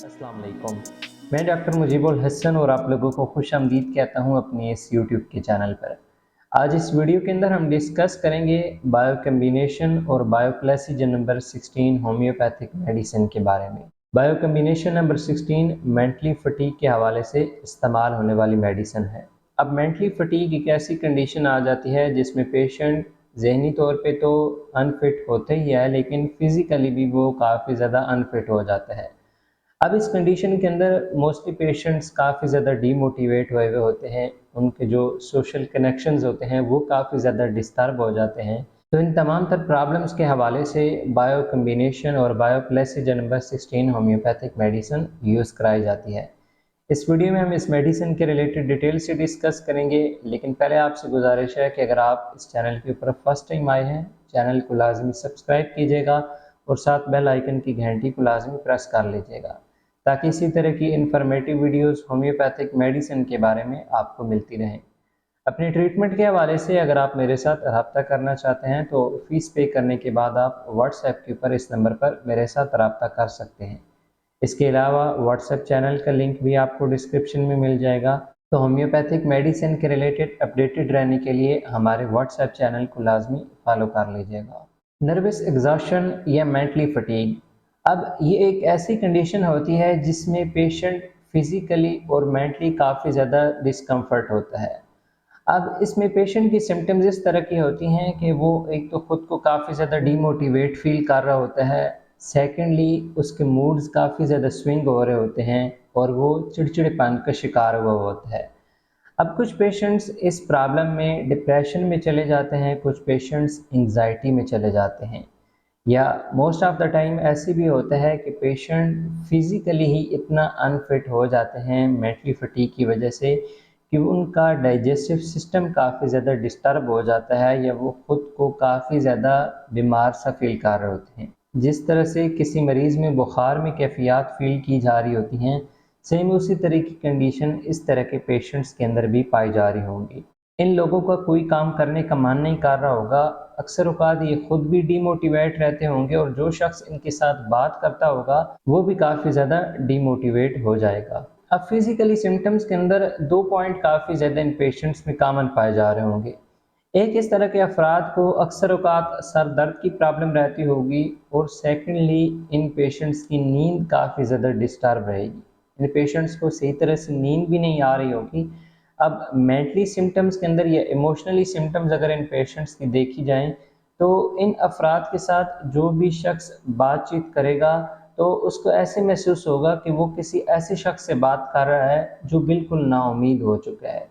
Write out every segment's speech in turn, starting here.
अस्सलाम वालेकुम। मैं डॉक्टर मुजीबुल हसन और आप लोगों को खुशामदीद कहता हूँ अपने इस यूट्यूब के चैनल पर। आज इस वीडियो के अंदर हम डिस्कस करेंगे बायो कम्बिनेशन और बायोप्लेसिज नंबर 16 होम्योपैथिक मेडिसिन के बारे में। Bio combination number 16 mentally fatigue के हवाले से इस्तेमाल होने वाली मेडिसिन है। अब मेंटली फटीग एक ऐसी कंडीशन आ जाती है जिसमें पेशेंट ज़हनी तौर पे तो अनफिट होते ही है, लेकिन फ़िज़िकली भी वो काफ़ी ज़्यादा अनफिट हो जाता है। अब इस कंडीशन के अंदर मोस्टली पेशेंट्स काफ़ी ज़्यादा डीमोटिवेट हुए हुए होते हैं, उनके जो सोशल कनेक्शंस होते हैं वो काफ़ी ज़्यादा डिस्टर्ब हो जाते हैं। तो इन तमाम तर प्रॉब्लम्स के हवाले से बायो कम्बिनेशन और बायोप्लेसिज नंबर 16 होम्योपैथिक मेडिसिन यूज़ कराई जाती है। इस वीडियो में हम इस मेडिसिन के रिलेटेड डिटेल से डिस्कस करेंगे, लेकिन पहले आपसे गुजारिश है कि अगर आप इस चैनल के ऊपर फर्स्ट टाइम आए हैं, चैनल को लाजमी सब्सक्राइब कीजिएगा और साथ बेल आइकन की घंटी को लाजमी प्रेस कर लीजिएगा, ताकि इसी तरह की इंफॉर्मेटिव वीडियोस होम्योपैथिक मेडिसिन के बारे में आपको मिलती रहें। अपने ट्रीटमेंट के हवाले से अगर आप मेरे साथ रब्ता करना चाहते हैं तो फ़ीस पे करने के बाद आप व्हाट्सएप के ऊपर इस नंबर पर मेरे साथ रब्ता कर सकते हैं। इसके अलावा व्हाट्सएप चैनल का लिंक भी आपको डिस्क्रिप्शन में मिल जाएगा। तो होम्योपैथिक मेडिसिन के रिलेटेड अपडेटेड रहने के लिए हमारे व्हाट्सएप चैनल को लाजमी फॉलो कर लीजिएगा। नर्वस एग्जॉशन या मेंटली फटीग, अब ये एक ऐसी कंडीशन होती है जिसमें पेशेंट फिज़िकली और मेंटली काफ़ी ज़्यादा डिस्कम्फर्ट होता है। अब इसमें पेशेंट की सिम्पटम्स इस तरह की होती हैं कि वो एक तो ख़ुद को काफ़ी ज़्यादा डीमोटिवेट फ़ील कर रहा होता है, सेकेंडली उसके मूड्स काफ़ी ज़्यादा स्विंग हो रहे होते हैं और वो चिड़चिड़ेपन का शिकार हुआ होता है। अब कुछ पेशेंट्स इस प्रॉब्लम में डिप्रेशन में चले जाते हैं, कुछ पेशेंट्स एंग्जाइटी में चले जाते हैं, या मोस्ट ऑफ द टाइम ऐसे भी होता है कि पेशेंट फिज़िकली ही इतना अनफिट हो जाते हैं मेंटली फटीग की वजह से कि उनका डाइजेस्टिव सिस्टम काफ़ी ज़्यादा डिस्टर्ब हो जाता है, या वो ख़ुद को काफ़ी ज़्यादा बीमार सा फील कर रहे होते हैं। जिस तरह से किसी मरीज़ में बुखार में कैफियत फील की जा रही होती हैं, सेम उसी तरह की कंडीशन इस तरह के पेशेंट्स के अंदर भी पाई जा रही होंगी। इन लोगों का कोई काम करने का मन नहीं कर रहा होगा, अक्सर औक़ात ये खुद भी डीमोटिवेट रहते होंगे और जो शख्स इनके साथ बात करता होगा वो भी काफ़ी ज़्यादा डीमोटिवेट हो जाएगा। अब फिज़िकली सिम्पटम्स के अंदर 2 पॉइंट काफ़ी ज़्यादा इन पेशेंट्स में कॉमन पाए जा रहे होंगे। एक, इस तरह के अफराद को अक्सर औक़ात सर दर्द की प्रॉब्लम रहती होगी, और सेकेंडली इन पेशेंट्स की नींद काफ़ी ज़्यादा डिस्टर्ब रहेगी। इन पेशेंट्स को सही तरह से नींद भी नहीं आ रही होगी। अब मेंटली सिम्पटम्स के अंदर या इमोशनली सिम्पटम्स अगर इन पेशेंट्स की देखी जाएँ, तो इन अफराद के साथ जो भी शख्स बातचीत करेगा तो उसको ऐसे महसूस होगा कि वो किसी ऐसे शख्स से बात कर रहा है जो बिल्कुल नाउम्मीद हो चुका है,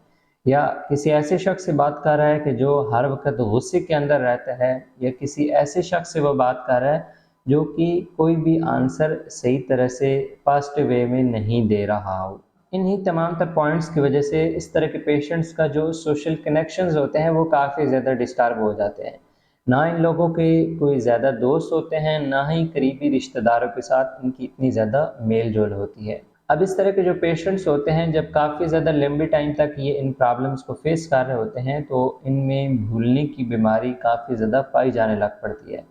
या किसी ऐसे शख्स से बात कर रहा है कि जो हर वक्त गुस्से के अंदर रहता है, या किसी ऐसे शख्स से वो बात कर रहा है जो कि कोई भी आंसर सही तरह से पॉजिटिव वे में नहीं दे रहा हो। इन्हीं तमाम तर पॉइंट्स की वजह से इस तरह के पेशेंट्स का जो सोशल कनेक्शंस होते हैं वो काफ़ी ज़्यादा डिस्टर्ब हो जाते हैं। ना इन लोगों के कोई ज़्यादा दोस्त होते हैं, ना ही करीबी रिश्तेदारों के साथ इनकी इतनी ज़्यादा मेल जोल होती है। अब इस तरह के जो पेशेंट्स होते हैं, जब काफ़ी ज़्यादा लंबे टाइम तक ये इन प्रॉब्लम्स को फेस कर रहे होते हैं, तो इनमें भूलने की बीमारी काफ़ी ज़्यादा पाई जाने लग पड़ती है।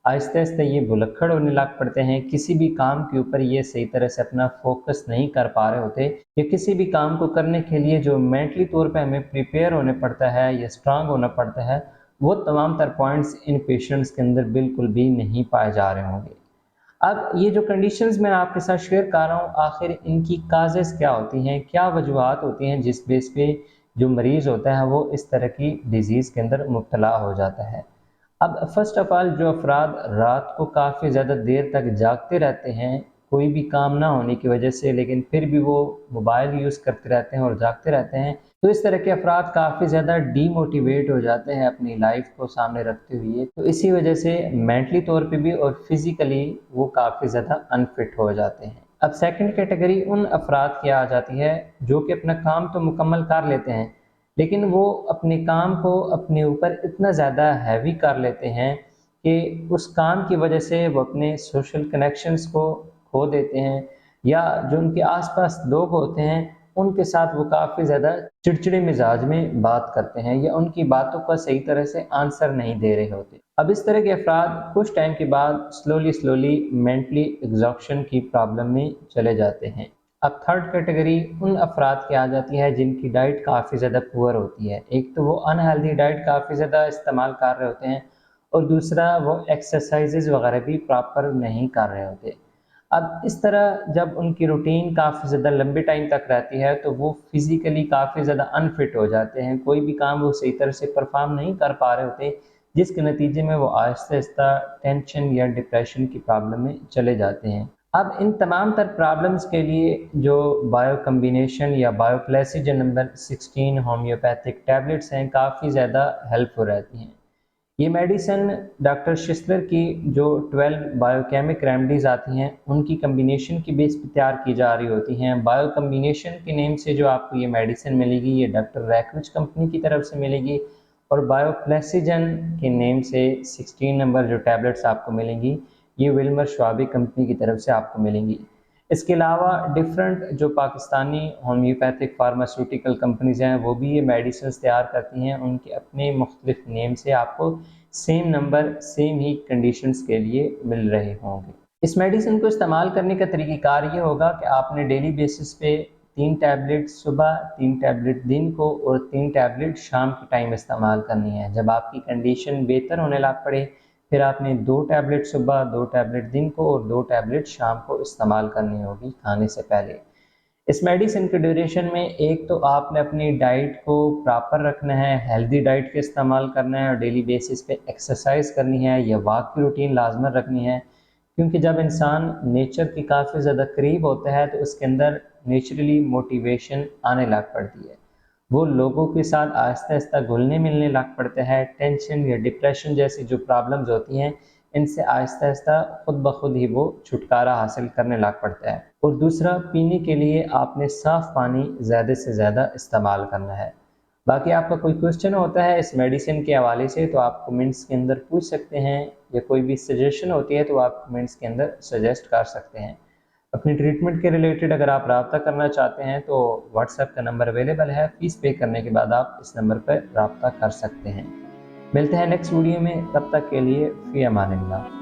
आहिस्ता-आहिस्ता ये भुलक्कड़ होने लग पड़ते हैं, किसी भी काम के ऊपर ये सही तरह से अपना फ़ोकस नहीं कर पा रहे होते, या किसी भी काम को करने के लिए जो मेंटली तौर पे हमें प्रिपेयर होने पड़ता है या स्ट्रांग होना पड़ता है, वो तमाम तर पॉइंट्स इन पेशेंट्स के अंदर बिल्कुल भी नहीं पाए जा रहे होंगे। अब ये जो कंडीशंस मैं आपके साथ शेयर कर रहा हूँ, आखिर इनकी काजेज़ क्या होती हैं, क्या वजूहात होती हैं जिस बेस पे जो मरीज़ होता है वो इस तरह की डिज़ीज़ के अंदर मुब्तला हो जाता है। अब फ़र्स्ट ऑफ़ ऑल, जो अफ़राद रात को काफ़ी ज़्यादा देर तक जागते रहते हैं, कोई भी काम ना होने की वजह से, लेकिन फिर भी वो मोबाइल यूज़ करते रहते हैं और जागते रहते हैं, तो इस तरह के अफ़राद काफ़ी ज़्यादा डीमोटिवेट हो जाते हैं अपनी लाइफ़ को सामने रखते हुए। तो इसी वजह से मेंटली तौर पे भी और फिज़िकली वो काफ़ी ज़्यादा अनफिट हो जाते हैं। अब सेकंड कैटेगरी उन अफ़राद की आ जाती है जो कि अपना काम तो मुकम्मल कर लेते हैं, लेकिन वो अपने काम को अपने ऊपर इतना ज़्यादा हैवी कर लेते हैं कि उस काम की वजह से वो अपने सोशल कनेक्शंस को खो देते हैं, या जो उनके आसपास लोग होते हैं उनके साथ वो काफ़ी ज़्यादा चिड़चिड़े मिजाज में बात करते हैं या उनकी बातों का सही तरह से आंसर नहीं दे रहे होते। अब इस तरह के अफराद कुछ टाइम के बाद स्लोली मेंटली एग्जॉशन की प्रॉब्लम में चले जाते हैं। अब थर्ड कैटेगरी उन अफराद की आ जाती है जिनकी डाइट काफ़ी ज़्यादा पुअर होती है। एक तो वो अनहेल्दी डाइट काफ़ी ज़्यादा इस्तेमाल कर रहे होते हैं और दूसरा वो एक्सरसाइजेज वगैरह भी प्रॉपर नहीं कर रहे होते। अब इस तरह जब उनकी रूटीन काफ़ी ज़्यादा लंबे टाइम तक रहती है तो वो फिज़िकली काफ़ी ज़्यादा अनफिट हो जाते हैं, कोई भी काम वो सही तरह से परफॉर्म नहीं कर पा रहे होते, जिसके नतीजे में वो आहिस्ता-आहिस्ता टेंशन या डिप्रेशन की प्रॉब्लम में चले जाते हैं। अब इन तमाम तर प्रॉब्लम्स के लिए जो बायो कॉम्बिनेशन या बायोप्लेसिजन नंबर 16 होम्योपैथिक टैबलेट्स हैं, काफ़ी ज़्यादा हेल्पफुल रहती हैं। ये मेडिसिन डॉक्टर शिस्लर की जो 12 बायोकेमिक रेमेडीज़ आती हैं, उनकी कम्बिनेशन की बेस पे तैयार की जा रही होती हैं। बायो कम्बिनेशन के नेम से जो आपको ये मेडिसिन मिलेगी, ये डॉक्टर रैकविच कंपनी की तरफ से मिलेगी और बायोप्लेसिजन के नेम से 16 नंबर जो टैबलेट्स आपको मिलेंगी, ये विल्मर श्वाबी कंपनी की तरफ से आपको मिलेंगी। इसके अलावा डिफरेंट जो पाकिस्तानी होम्योपैथिक फार्मास्यूटिकल कंपनीज़ हैं, वो भी ये मेडिसिन तैयार करती हैं। उनके अपने मुख्तलिफ नेम से आपको सेम नंबर सेम ही कंडीशंस के लिए मिल रहे होंगे। इस मेडिसिन को इस्तेमाल करने का तरीक़ाकार ये होगा कि आपने डेली बेसिस पे 3 टैबलेट सुबह, 3 टैबलेट दिन को और 3 टैबलेट शाम के टाइम इस्तेमाल करनी है। जब आपकी कंडीशन बेहतर होने लग पड़े, फिर आपने 2 टैबलेट सुबह, 2 टैबलेट दिन को और 2 टैबलेट शाम को इस्तेमाल करनी होगी खाने से पहले। इस मेडिसिन के ड्यूरेशन में एक तो आपने अपनी डाइट को प्रॉपर रखना है, हेल्दी डाइट का इस्तेमाल करना है और डेली बेसिस पे एक्सरसाइज करनी है या वॉक की रूटीन लाजमन रखनी है, क्योंकि जब इंसान नेचर के काफ़ी ज़्यादा करीब होता है तो उसके अंदर नेचुरली मोटिवेशन आने लग पड़ती है। वो लोगों के साथ आहिस्ता आहिस्ता घुलने मिलने लग पड़ता है। टेंशन या डिप्रेशन जैसी जो प्रॉब्लम्स होती हैं, इनसे आहिस्ता आहिस्ता खुद ब खुद ही वो छुटकारा हासिल करने लग पड़ता है। और दूसरा, पीने के लिए आपने साफ़ पानी ज़्यादा से ज़्यादा इस्तेमाल करना है। बाकी आपका कोई क्वेश्चन होता है इस मेडिसिन के हवाले से तो आप कमेंट्स के अंदर पूछ सकते हैं, या कोई भी सजेशन होती है तो आप कमेंट्स के अंदर सजेस्ट कर सकते हैं। अपनी ट्रीटमेंट के रिलेटेड अगर आप रब्ता करना चाहते हैं तो व्हाट्सएप का नंबर अवेलेबल है। फ़ीस पे करने के बाद आप इस नंबर पर रब्ता कर सकते हैं। मिलते हैं नेक्स्ट वीडियो में, तब तक के लिए फ़ी अमानिल्लाह।